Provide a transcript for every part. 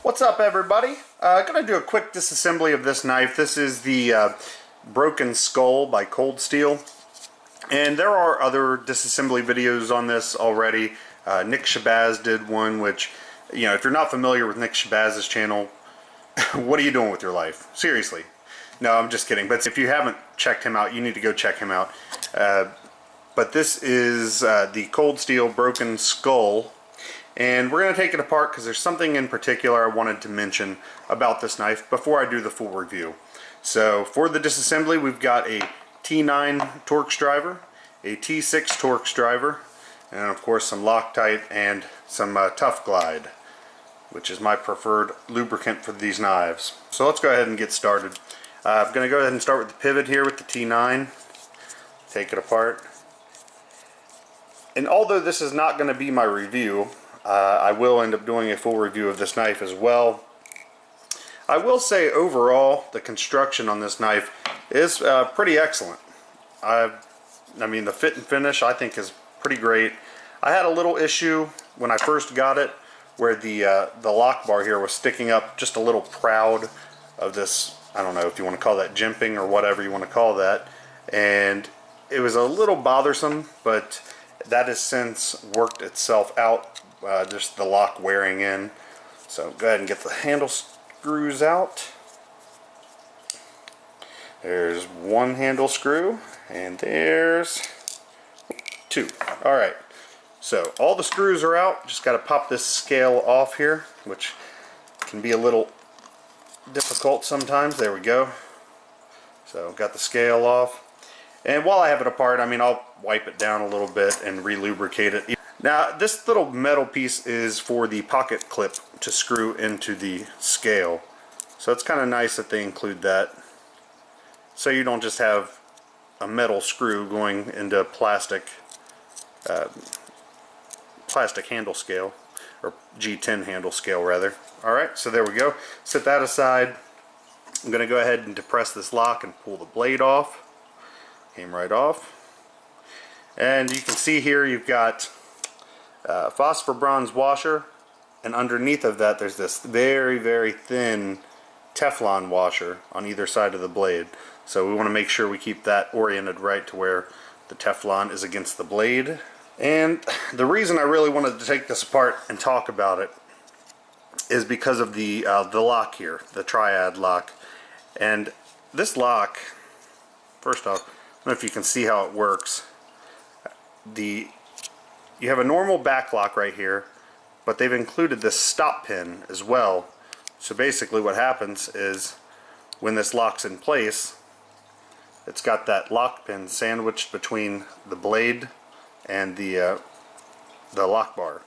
What's up, everybody? I'm going to do a quick disassembly of this knife. This is the Broken Skull by Cold Steel. And there are other disassembly videos on this already. Nick Shabazz did one, which, you know, if you're not familiar with Nick Shabazz's channel, what are you doing with your life? Seriously. No, I'm just kidding. But if you haven't checked him out, you need to go check him out. But this is the Cold Steel Broken Skull. And we're going to take it apart because there's something in particular I wanted to mention about this knife before I do the full review. So for the disassembly, we've got a T9 Torx driver, a T6 Torx driver, and of course some Loctite and some Tough Glide, which is my preferred lubricant for these knives. So let's go ahead and get started. I'm going to go ahead and start with the pivot here with the T9. Take it apart. And although this is not going to be my review, I will end up doing a full review of this knife as well. I will say overall the construction on this knife is pretty excellent. I mean, the fit and finish I think is pretty great. I had a little issue when I first got it where the lock bar here was sticking up just a little proud of this. I don't know if you want to call that jimping or whatever you want to call that, and it was a little bothersome, but that has since worked itself out. Just the lock wearing in. So go ahead and get the handle screws out. There's one handle screw and there's two. Alright, so all the screws are out. Just got to pop this scale off here, which can be a little difficult sometimes. There we go. So got the scale off. And while I have it apart, I mean, I'll wipe it down a little bit and re-lubricate it. Now, this little metal piece is for the pocket clip to screw into the scale. So it's kind of nice that they include that. So you don't just have a metal screw going into a plastic handle scale, or G10 handle scale rather. Alright, so there we go. Set that aside. I'm going to go ahead and depress this lock and pull the blade off. Came right off. And you can see here you've got phosphor bronze washer, and underneath of that there's this very, very thin Teflon washer on either side of the blade. So we want to make sure we keep that oriented right to where the Teflon is against the blade. And the reason I really wanted to take this apart and talk about it is because of the lock here, the triad lock. And this lock, first off, I don't know if you can see how it works. You have a normal back lock right here, but they've included this stop pin as well. So basically what happens is when this locks in place, it's got that lock pin sandwiched between the blade and the lock bar.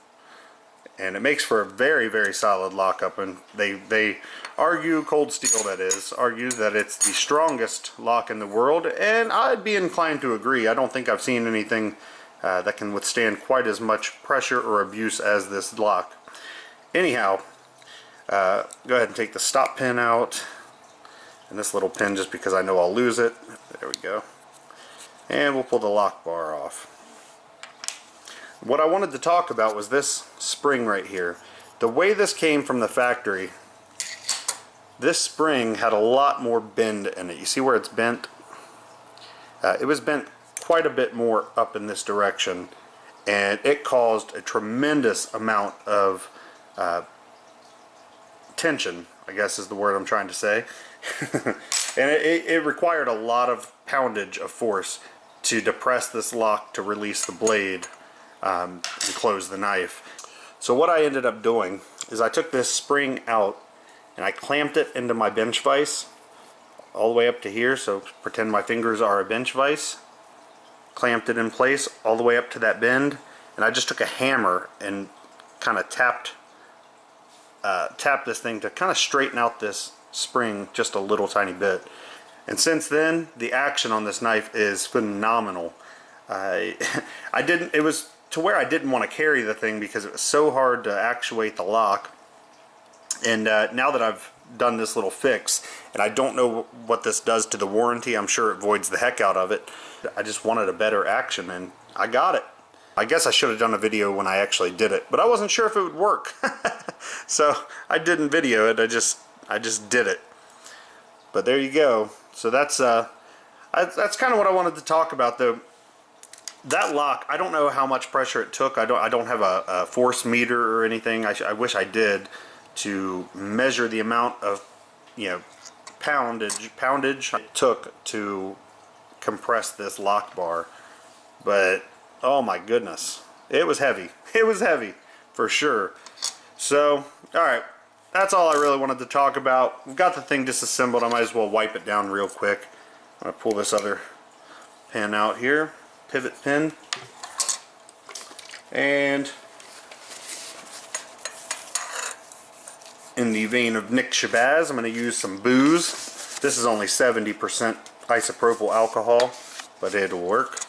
And it makes for a very, very solid lockup, and they argue, Cold Steel that is, argues that it's the strongest lock in the world, and I'd be inclined to agree. I don't think I've seen anything that can withstand quite as much pressure or abuse as this lock. Anyhow, go ahead and take the stop pin out, and this little pin just because I know I'll lose it. There we go. And we'll pull the lock bar off. What I wanted to talk about was this spring right here. The way this came from the factory, this spring had a lot more bend in it. You see where it's bent? It was bent quite a bit more up in this direction, and it caused a tremendous amount of tension, I guess is the word I'm trying to say. And it required a lot of poundage of force to depress this lock to release the blade and close the knife. So what I ended up doing is I took this spring out and I clamped it into my bench vise all the way up to here, so pretend my fingers are a bench vise. Clamped it in place all the way up to that bend, and I just took a hammer and kind of tapped this thing to kind of straighten out this spring just a little tiny bit. And since then, the action on this knife is phenomenal. It was to where I didn't want to carry the thing because it was so hard to actuate the lock. And now that I've done this little fix, and I don't know what this does to the warranty, I'm sure it voids the heck out of it. I just wanted a better action, and I got it. I guess I should have done a video when I actually did it, but I wasn't sure if it would work. So I didn't video it. I just did it. But there you go. So that's kind of what I wanted to talk about, though. That lock, I don't know how much pressure it took. I don't have a force meter or anything. I wish I did, to measure the amount of, you know, poundage it took to compress this lock bar. But oh my goodness, it was heavy. It was heavy for sure. So alright, that's all I really wanted to talk about. We've got the thing disassembled. I might as well wipe it down real quick. I'm gonna pull this other pin out here, pivot pin, and in the vein of Nick Shabazz, I'm going to use some booze. This is only 70% isopropyl alcohol, but it'll work.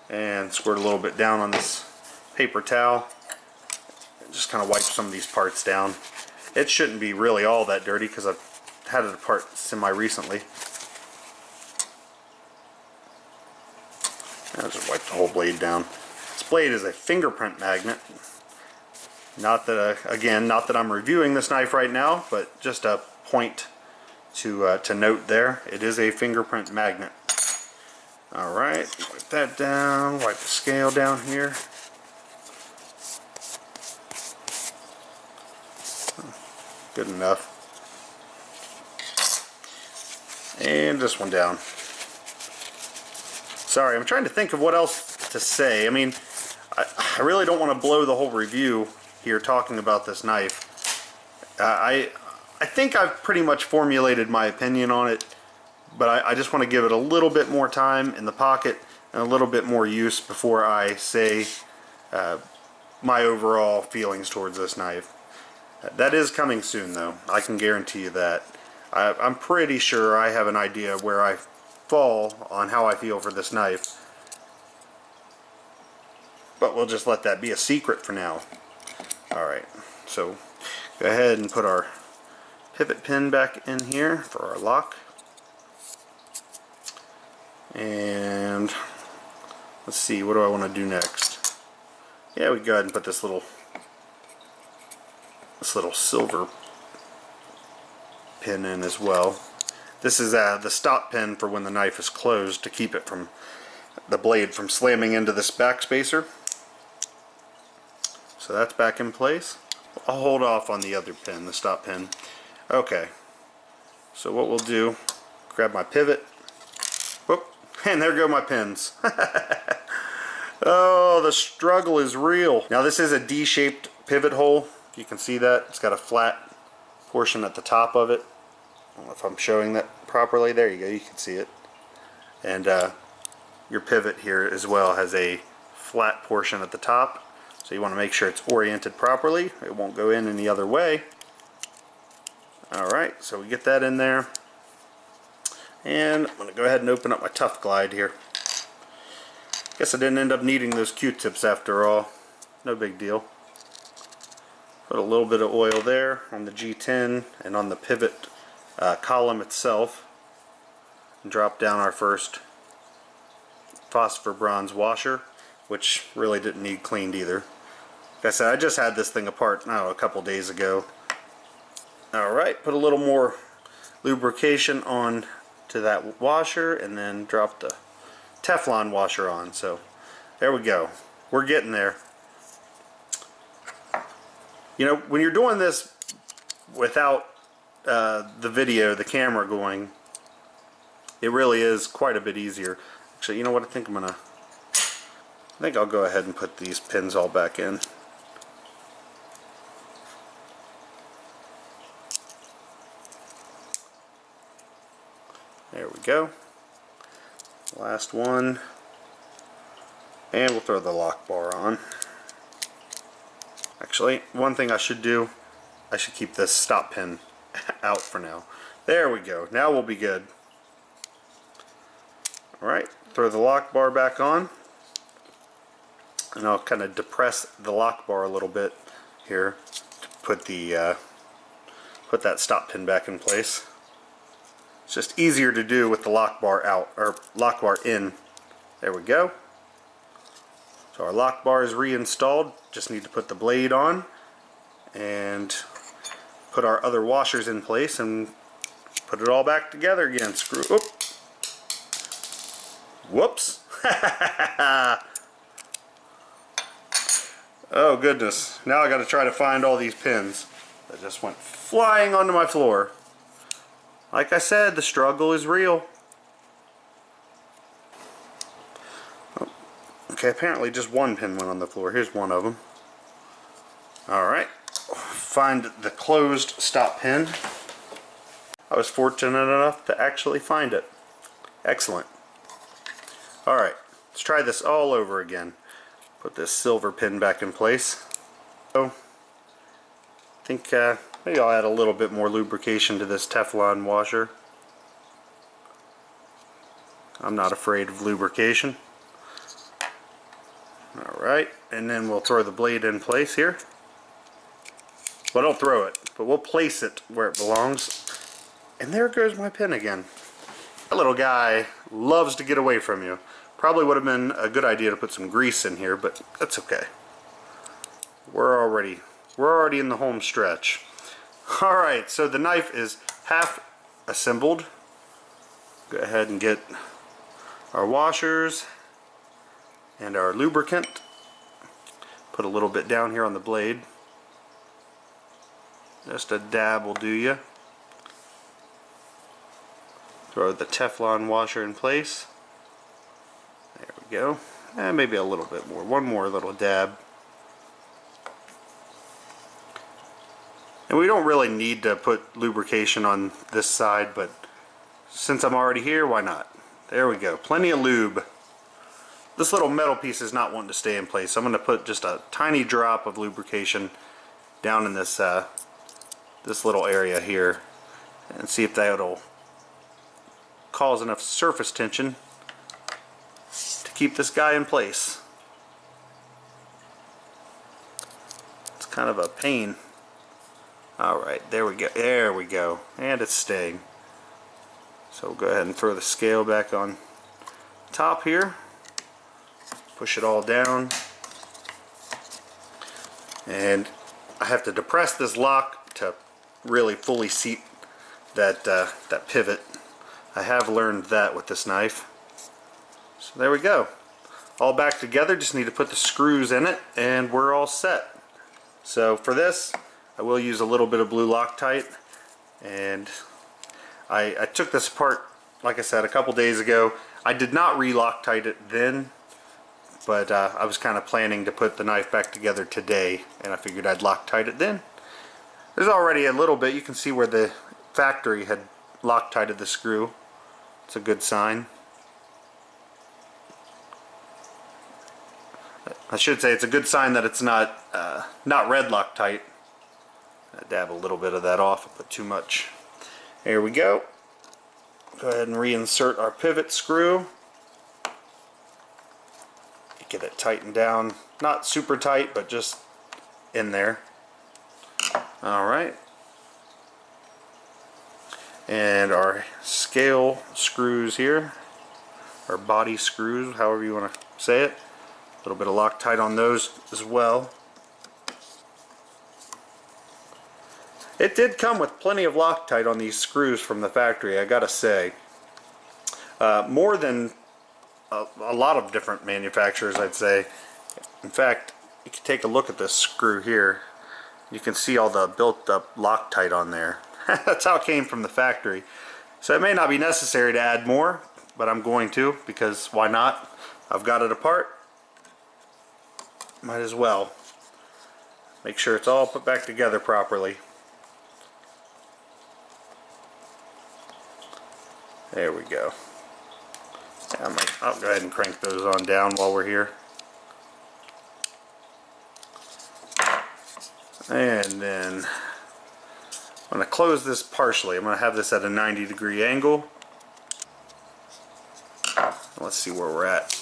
And squirt a little bit down on this paper towel. Just kind of wipe some of these parts down. It shouldn't be really all that dirty because I've had it apart semi-recently. I'll just wipe the whole blade down. This blade is a fingerprint magnet. Not that, again, not that I'm reviewing this knife right now, but just a point to note there. It is a fingerprint magnet. Alright, wipe that down, wipe the scale down here. Good enough. And this one down. Sorry, I'm trying to think of what else to say. I mean, I really don't want to blow the whole review here talking about this knife. I think I've pretty much formulated my opinion on it, but I just want to give it a little bit more time in the pocket and a little bit more use before I say my overall feelings towards this knife. That is coming soon, though. I can guarantee you that. I'm pretty sure I have an idea of where I fall on how I feel for this knife, but we'll just let that be a secret for now. Alright, so go ahead and put our pivot pin back in here for our lock. And let's see, what do I want to do next? Yeah, we go ahead and put this little silver pin in as well. This is the stop pin for when the knife is closed, to keep it from the blade from slamming into this backspacer. So that's back in place. I'll hold off on the other pin, the stop pin. Okay, so what we'll do, grab my pivot. Whoop, and there go my pins. Oh, the struggle is real. Now this is a D-shaped pivot hole. You can see that. It's got a flat portion at the top of it. I don't know if I'm showing that properly. There you go, you can see it. And your pivot here as well has a flat portion at the top. So you want to make sure it's oriented properly. It won't go in any other way. Alright, so we get that in there. And I'm going to go ahead and open up my Tough Glide here. Guess I didn't end up needing those Q-tips after all. No big deal. Put a little bit of oil there on the G10 and on the pivot column itself. And drop down our first phosphor bronze washer, which really didn't need cleaned either. Like I said, I just had this thing apart, I don't know, a couple days ago. Alright, put a little more lubrication on to that washer and then drop the Teflon washer on. So there we go. We're getting there. You know, when you're doing this without the video, the camera going, it really is quite a bit easier. Actually, you know what, I think I'll go ahead and put these pins all back in. There we go. Last one. And we'll throw the lock bar on. Actually, one thing I should do, I should keep this stop pin out for now. There we go. Now we'll be good. Alright, throw the lock bar back on. And I'll kind of depress the lock bar a little bit here to put that stop pin back in place. It's just easier to do with the lock bar out, or lock bar in. There we go. So our lock bar is reinstalled. Just need to put the blade on and put our other washers in place and put it all back together again. Screw. Oop. Whoops. Oh goodness. Now I got to try to find all these pins that just went flying onto my floor. Like I said, the struggle is real. Oh, okay, apparently just one pin went on the floor. Here's one of them. Alright. Find the closed stop pin. I was fortunate enough to actually find it. Excellent. Alright, let's try this all over again. Put this silver pin back in place. So, I think maybe I'll add a little bit more lubrication to this Teflon washer. I'm not afraid of lubrication. Alright, and then we'll throw the blade in place here. Well, don't throw it, but we'll place it where it belongs. And there goes my pin again. That little guy loves to get away from you. Probably would have been a good idea to put some grease in here, but that's okay. We're already in the home stretch. Alright, so the knife is half assembled. Go ahead and get our washers and our lubricant. Put a little bit down here on the blade. Just a dab will do ya. Throw the Teflon washer in place. There we go. And maybe a little bit more. One more little dab. And we don't really need to put lubrication on this side, but since I'm already here, why not? There we go. Plenty of lube. This little metal piece is not wanting to stay in place, so I'm going to put just a tiny drop of lubrication down in this this little area here and see if that'll cause enough surface tension to keep this guy in place. It's kind of a pain. Alright, there we go. There we go. And it's staying. So we'll go ahead and throw the scale back on top here. Push it all down. And I have to depress this lock to really fully seat that that pivot. I have learned that with this knife. So there we go. All back together, just need to put the screws in it and we're all set. So for this, I will use a little bit of blue Loctite, and I took this apart, like I said, a couple days ago. I did not re-Loctite it then, but I was kind of planning to put the knife back together today, and I figured I'd Loctite it then. There's already a little bit. You can see where the factory had Loctited the screw. It's a good sign. I should say it's a good sign that it's not red Loctite. Dab a little bit of that off, I put too much. There we go. Go ahead and reinsert our pivot screw. Get it tightened down, not super tight, but just in there. Alright. And our scale screws here, or body screws, however you want to say it. A little bit of Loctite on those as well. It did come with plenty of Loctite on these screws from the factory, I gotta say. More than a lot of different manufacturers, I'd say. In fact, you can take a look at this screw here. You can see all the built up Loctite on there. That's how it came from the factory. So it may not be necessary to add more, but I'm going to, because why not? I've got it apart. Might as well. Make sure it's all put back together properly. There we go. I'll go ahead and crank those on down while we're here. And then I'm going to close this partially. I'm going to have this at a 90-degree angle. Let's see where we're at.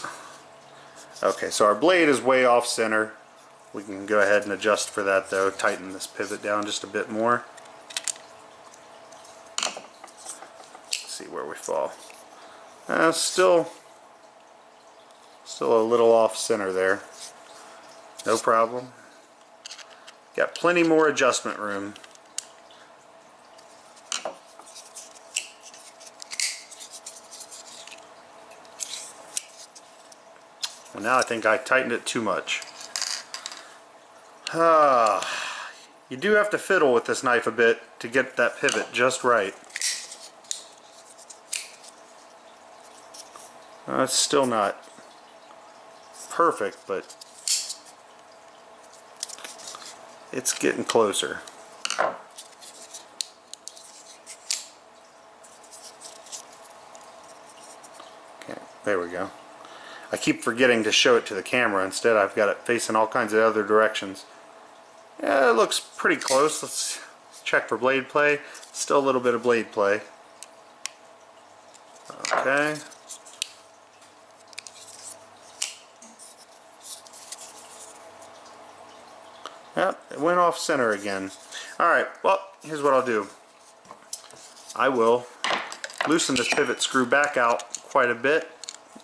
Okay, so our blade is way off center. We can go ahead and adjust for that though. Tighten this pivot down just a bit more. See where we fall. Still a little off center there. No problem. Got plenty more adjustment room. Well, now I think I tightened it too much. You do have to fiddle with this knife a bit to get that pivot just right. It's still not perfect, but it's getting closer. Okay, there we go. I keep forgetting to show it to the camera. Instead, I've got it facing all kinds of other directions. Yeah, it looks pretty close. Let's check for blade play. Still a little bit of blade play. Okay. Yep, it went off center again. Alright, well, here's what I'll do. I will loosen this pivot screw back out quite a bit.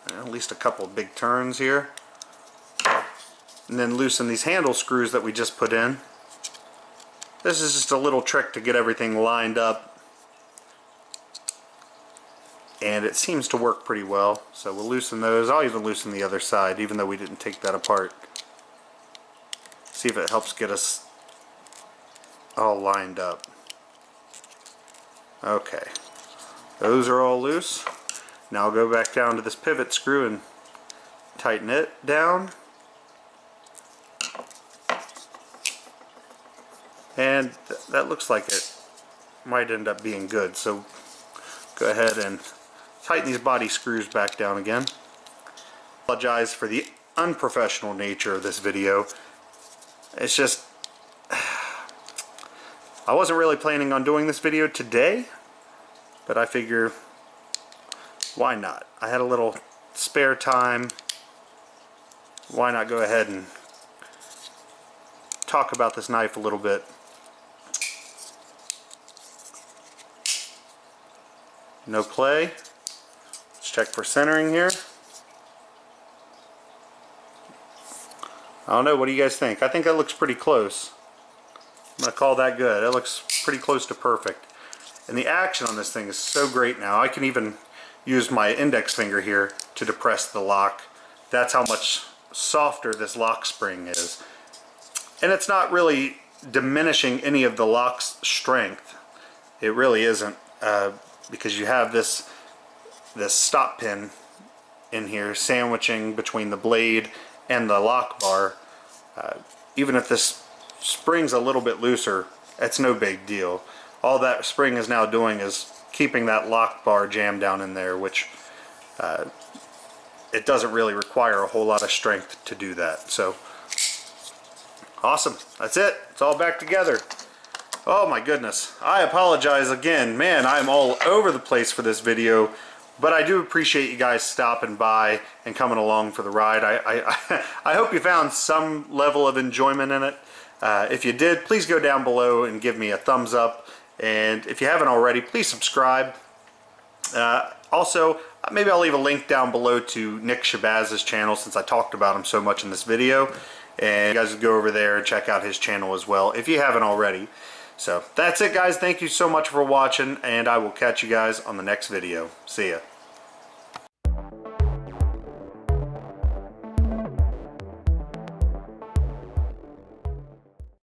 At least a couple of big turns here. And then loosen these handle screws that we just put in. This is just a little trick to get everything lined up. And it seems to work pretty well. So we'll loosen those. I'll even loosen the other side, even though we didn't take that apart. See if it helps get us all lined up. Okay. Those are all loose. Now I'll go back down to this pivot screw and tighten it down. And that looks like it might end up being good. So go ahead and tighten these body screws back down again. Apologize for the unprofessional nature of this video. It's just, I wasn't really planning on doing this video today, but I figure, why not? I had a little spare time. Why not go ahead and talk about this knife a little bit. No play. Let's check for centering here. I don't know, what do you guys think? I think that looks pretty close. I'm going to call that good. That looks pretty close to perfect. And the action on this thing is so great now. I can even use my index finger here to depress the lock. That's how much softer this lock spring is. And it's not really diminishing any of the lock's strength. It really isn't, because you have this stop pin in here sandwiching between the blade and the lock bar. Even if this spring's a little bit looser, it's no big deal. All that spring is now doing is keeping that lock bar jammed down in there, which it doesn't really require a whole lot of strength to do that. So awesome, that's it. It's all back together. Oh my goodness, I apologize again. Man, I'm all over the place for this video, but I do appreciate you guys stopping by and coming along for the ride. I hope you found some level of enjoyment in it. If you did, please go down below and give me a thumbs up. And if you haven't already, please subscribe. Also, maybe I'll leave a link down below to Nick Shabazz's channel, since I talked about him so much in this video. And you guys go over there and check out his channel as well, if you haven't already. So that's it, guys. Thank you so much for watching, and I will catch you guys on the next video. See ya.